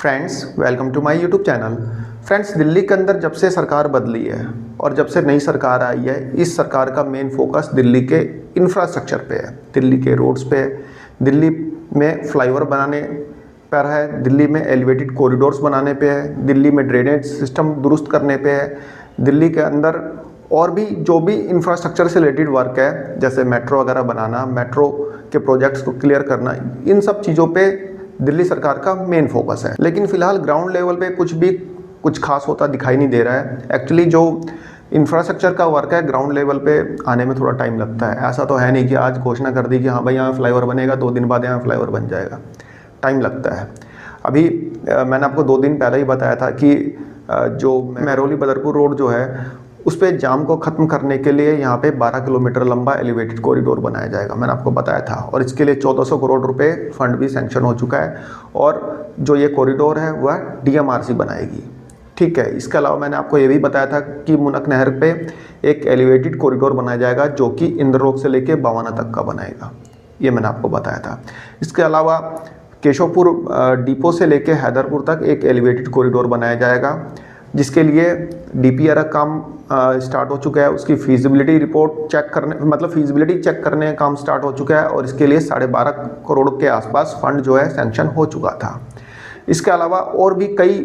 Friends, welcome to my YouTube channel. Friends, Delhi के अंदर जब से सरकार बदली है और जब से नई सरकार आई है, इस सरकार का मेन फोकस दिल्ली के इंफ्रास्ट्रक्चर पे है, दिल्ली के रोड्स पे है, दिल्ली में फ्लाईओवर बनाने पर है, दिल्ली में एलिवेटेड कॉरिडोर्स बनाने पे है, दिल्ली में ड्रेनेज सिस्टम दुरुस्त करने पे है, दिल्ली के अंदर और भी जो भी इंफ्रास्ट्रक्चर से रिलेटेड वर्क है, जैसे मेट्रो वगैरह बनाना, मेट्रो के प्रोजेक्ट्स को क्लियर करना, इन सब चीज़ों पे दिल्ली सरकार का मेन फोकस है। लेकिन फ़िलहाल ग्राउंड लेवल पे कुछ खास होता दिखाई नहीं दे रहा है। एक्चुअली जो इंफ्रास्ट्रक्चर का वर्क है ग्राउंड लेवल पे आने में थोड़ा टाइम लगता है। ऐसा तो है नहीं कि आज घोषणा कर दी कि हाँ भाई यहाँ फ्लाईओवर बनेगा, 2 दिन बाद यहाँ फ्लाईओवर बन जाएगा। टाइम लगता है। अभी मैंने आपको 2 दिन पहले ही बताया था कि जो महरौली बदरपुर रोड जो है उस पर जाम को ख़त्म करने के लिए यहाँ पे 12 किलोमीटर लंबा एलिवेटेड कॉरिडोर बनाया जाएगा, मैंने आपको बताया था। और इसके लिए 1400 करोड़ रुपए फंड भी सैंक्शन हो चुका है और जो ये कॉरिडोर है वह DMRC बनाएगी। ठीक है। इसके अलावा मैंने आपको ये भी बताया था कि मुनक नहर पे एक एलिवेटेड कॉरिडोर बनाया जाएगा जो कि इंद्रलोक से लेके बावाना तक का बनाएगा, ये मैंने आपको बताया था। इसके अलावा केशवपुर डिपो से लेके हैदरपुर तक एक एलिवेटेड कॉरिडोर बनाया जाएगा, जिसके लिए DPR का काम स्टार्ट हो चुका है। उसकी फीजिबिलिटी रिपोर्ट चेक करने फीजिबिलिटी चेक करने का काम स्टार्ट हो चुका है और इसके लिए 12.5 करोड़ के आसपास फंड जो है सैंक्शन हो चुका था। इसके अलावा और भी कई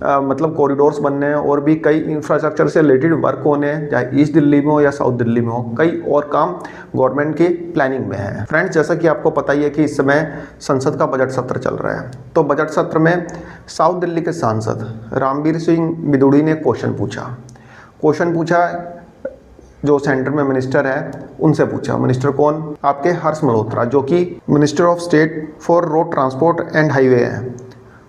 कॉरिडोर्स बनने हैं और भी कई इंफ्रास्ट्रक्चर से रिलेटेड वर्क होने हैं, चाहे ईस्ट दिल्ली में हो या साउथ दिल्ली में हो। कई और काम गवर्नमेंट की प्लानिंग में है। फ्रेंड्स, जैसा कि आपको पता ही है कि इस समय संसद का बजट सत्र चल रहा है, तो बजट सत्र में साउथ दिल्ली के सांसद रामवीर सिंह बिदुड़ी ने क्वेश्चन पूछा जो सेंटर में मिनिस्टर है उनसे पूछा। मिनिस्टर कौन? आपके हर्ष मल्होत्रा, जो कि minister of state for road transport and highway हैं।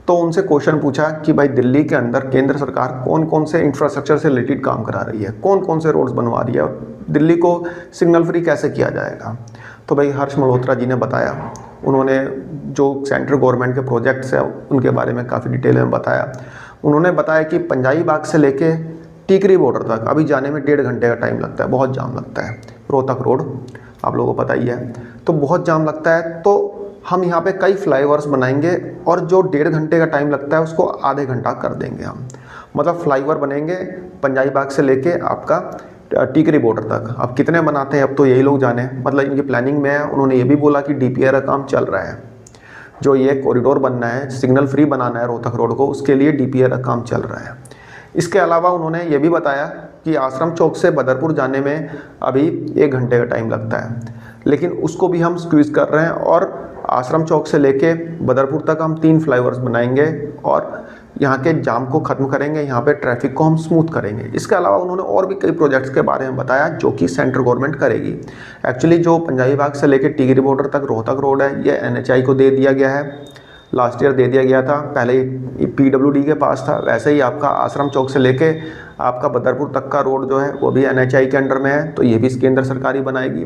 तो उनसे क्वेश्चन पूछा कि भाई दिल्ली के अंदर केंद्र सरकार कौन कौन से इंफ्रास्ट्रक्चर से रिलेटेड काम करा रही है, कौन कौन से रोड्स बनवा रही है और दिल्ली को सिग्नल फ्री कैसे किया जाएगा। तो भाई हर्ष मल्होत्रा जी ने बताया, उन्होंने जो सेंट्रल गवर्नमेंट के प्रोजेक्ट्स है उनके बारे में काफ़ी डिटेल में बताया। उन्होंने बताया कि पंजाई बाग से लेके टीकरी बॉर्डर तक अभी जाने में 1.5 घंटे का टाइम लगता है, बहुत जाम लगता है। रोहतक रोड आप लोगों को पता ही है, तो बहुत जाम लगता है। तो हम यहाँ पे कई फ्लाईओवर्स बनाएंगे और जो 1.5 घंटे का टाइम लगता है उसको आधे घंटा कर देंगे हम। फ्लाईओवर बनेंगे पंजाई बाग से लेके आपका टीकरी बॉर्डर तक। अब कितने बनाते हैं अब तो यही लोग जाने, इनकी प्लानिंग में है। उन्होंने ये भी बोला कि DPR का काम चल रहा है, जो ये कॉरिडोर बनना है, सिग्नल फ्री बनाना है रोहतक रोड को, उसके लिए DPR का काम चल रहा है। इसके अलावा उन्होंने ये भी बताया कि आश्रम चौक से बदरपुर जाने में अभी 1 घंटे का टाइम लगता है, लेकिन उसको भी हम स्क्वीज़ कर रहे हैं और आश्रम चौक से लेके बदरपुर तक हम 3 फ्लाईओवर्स बनाएंगे और यहाँ के जाम को ख़त्म करेंगे, यहाँ पे ट्रैफिक को हम स्मूथ करेंगे। इसके अलावा उन्होंने और भी कई प्रोजेक्ट्स के बारे में बताया जो कि सेंट्रल गवर्नमेंट करेगी। एक्चुअली जो पंजाबी बाग से लेके टिकरी बॉर्डर तक रोहतक रोड है, ये NHI को दे दिया गया है, लास्ट ईयर दे दिया गया था। पहले PWD के पास था, वैसे ही आपका आश्रम चौक से लेके आपका बदरपुर तक का रोड जो है वो भी NHI के अंडर में है, तो ये भी केंद्र सरकार ही बनाएगी।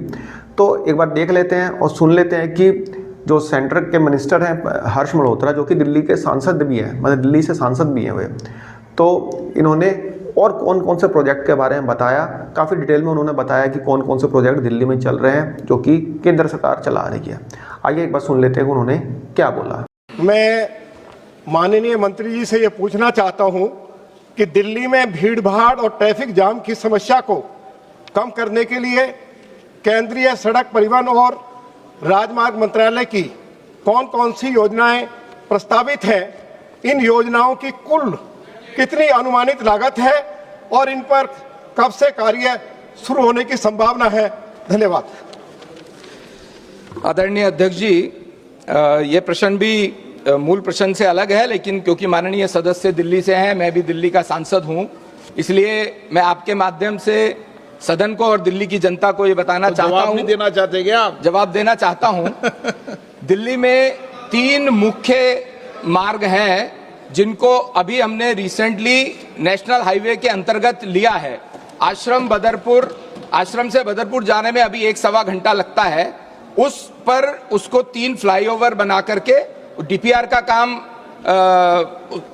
तो एक बार देख लेते हैं और सुन लेते हैं कि जो सेंटर के मिनिस्टर हैं हर्ष मल्होत्रा, जो कि दिल्ली के सांसद भी हैं, दिल्ली से सांसद भी हैं वे, तो इन्होंने और कौन कौन से प्रोजेक्ट के बारे में बताया। काफ़ी डिटेल में उन्होंने बताया कि कौन कौन से प्रोजेक्ट दिल्ली में चल रहे हैं जो कि केंद्र सरकार चला रही है। आइए एक बार सुन लेते हैं कि उन्होंने क्या बोला। मैं माननीय मंत्री जी से ये पूछना चाहता हूँ कि दिल्ली में भीड़ भाड़ और ट्रैफिक जाम की समस्या को कम करने के लिए केंद्रीय सड़क परिवहन और राजमार्ग मंत्रालय की कौन कौन सी योजनाएं प्रस्तावित हैं, इन योजनाओं की कुल कितनी अनुमानित लागत है और इन पर कब से कार्य शुरू होने की संभावना है। धन्यवाद। आदरणीय अध्यक्ष जी, ये प्रश्न भी मूल प्रश्न से अलग है, लेकिन क्योंकि माननीय सदस्य दिल्ली से हैं, मैं भी दिल्ली का सांसद हूं, इसलिए मैं आपके माध्यम से सदन को और दिल्ली की जनता को ये बताना चाहता हूं। जवाब नहीं देना चाहते क्या आप? जवाब देना चाहता हूं। दिल्ली में 3 मुख्य मार्ग हैं जिनको अभी हमने रिसेंटली नेशनल हाईवे के अंतर्गत लिया है। आश्रम से बदरपुर जाने में अभी 1-1.25 घंटा लगता है, उस पर उसको 3 फ्लाईओवर बना करके DPR का काम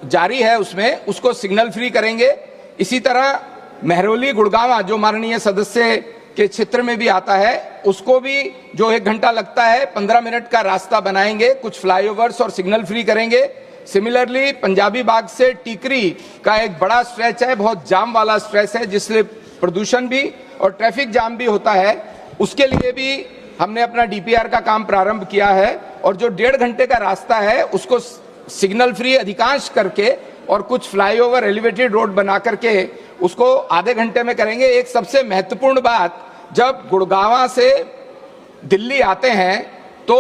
जारी है, उसमें उसको सिग्नल फ्री करेंगे। इसी तरह महरौली गुड़गांव जो माननीय सदस्य के क्षेत्र में भी आता है, उसको भी जो 1 घंटा लगता है 15 मिनट का रास्ता बनाएंगे, कुछ फ्लाईओवर्स और सिग्नल फ्री करेंगे। सिमिलरली पंजाबी बाग से टीकरी का एक बड़ा स्ट्रेच है, बहुत जाम वाला स्ट्रेच है, जिससे प्रदूषण भी और ट्रैफिक जाम भी होता है। उसके लिए भी हमने अपना डीपीआर का काम प्रारंभ किया है और जो 1.5 घंटे का रास्ता है उसको सिग्नल फ्री अधिकांश करके और कुछ फ्लाईओवर एलिवेटेड रोड बना करके उसको आधे घंटे में करेंगे। एक सबसे महत्वपूर्ण बात, जब गुड़गांव से दिल्ली आते हैं तो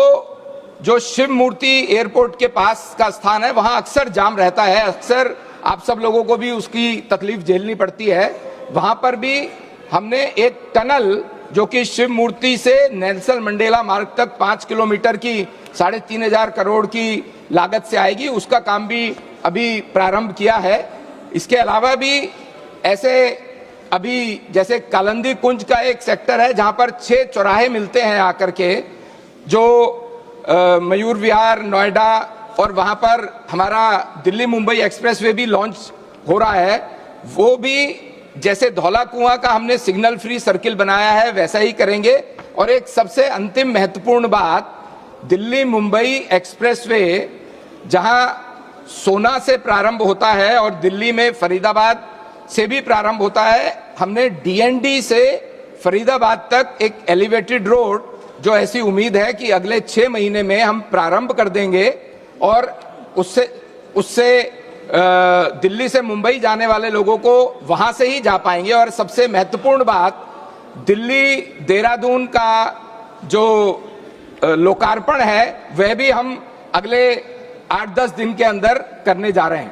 जो शिव मूर्ति एयरपोर्ट के पास का स्थान है वहां अक्सर जाम रहता है, अक्सर आप सब लोगों को भी उसकी तकलीफ झेलनी पड़ती है। वहां पर भी हमने एक टनल जो कि शिव मूर्ति से नेल्सन मंडेला मार्ग तक 5 किलोमीटर की 3,500 करोड़ की लागत से आएगी, उसका काम भी अभी प्रारंभ किया है। इसके अलावा भी ऐसे अभी जैसे कालंदी कुंज का एक सेक्टर है जहां पर 6 चौराहे मिलते हैं आकर के, जो मयूर विहार, नोएडा, और वहां पर हमारा दिल्ली मुंबई एक्सप्रेसवे भी लॉन्च हो रहा है। वो भी जैसे धौला कुआं का हमने सिग्नल फ्री सर्किल बनाया है वैसा ही करेंगे। और एक सबसे अंतिम महत्वपूर्ण बात, दिल्ली मुंबई एक्सप्रेसवे जहां सोना से प्रारंभ होता है और दिल्ली में फरीदाबाद से भी प्रारंभ होता है, हमने डीएनडी से फरीदाबाद तक एक एलिवेटेड रोड, जो ऐसी उम्मीद है कि अगले 6 महीने में हम प्रारंभ कर देंगे और उससे दिल्ली से मुंबई जाने वाले लोगों को वहां से ही जा पाएंगे। और सबसे महत्वपूर्ण बात, दिल्ली देहरादून का जो लोकार्पण है वह भी हम अगले 8-10 दिन के अंदर करने जा रहे हैं।